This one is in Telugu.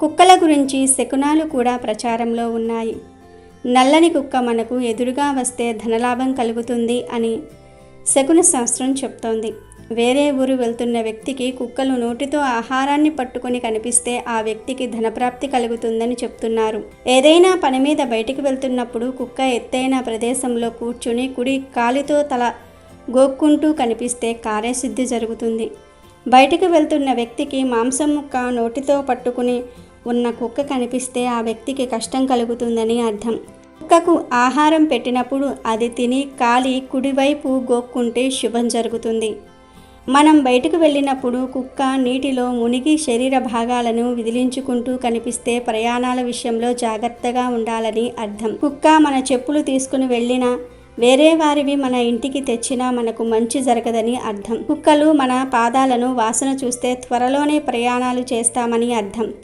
కుక్కల గురించి శకునాలు కూడా ప్రచారంలో ఉన్నాయి. నల్లని కుక్క మనకు ఎదురుగా వస్తే ధనలాభం కలుగుతుంది అని శకున శాస్త్రం చెప్తోంది. వేరే ఊరు వెళ్తున్న వ్యక్తికి కుక్కలు నోటితో ఆహారాన్ని పట్టుకొని కనిపిస్తే ఆ వ్యక్తికి ధనప్రాప్తి కలుగుతుందని చెప్తున్నారు. ఏదైనా పని మీద బయటికి వెళ్తున్నప్పుడు కుక్క ఎత్తైన ప్రదేశంలో కూర్చుని కుడి కాలితో తల గోక్కుంటూ కనిపిస్తే కార్యసిద్ధి జరుగుతుంది. బయటికి వెళ్తున్న వ్యక్తికి మాంసం ముక్క నోటితో పట్టుకుని ఉన్న కుక్క కనిపిస్తే ఆ వ్యక్తికి కష్టం కలుగుతుందని అర్థం. కుక్కకు ఆహారం పెట్టినప్పుడు అది తిని కాలి కుడివైపు గోక్కుంటే శుభం జరుగుతుంది. మనం బయటకు వెళ్ళినప్పుడు కుక్క నీటిలో మునిగి శరీర భాగాలను విదిలించుకుంటూ కనిపిస్తే ప్రయాణాల విషయంలో జాగ్రత్తగా ఉండాలని అర్థం. కుక్క మన చెప్పులు తీసుకుని వెళ్ళినా వేరే వారివి మన ఇంటికి తెచ్చినా మనకు మంచి జరగదని అర్థం. కుక్కలు మన పాదాలను వాసన చూస్తే త్వరలోనే ప్రయాణాలు చేస్తామని అర్థం.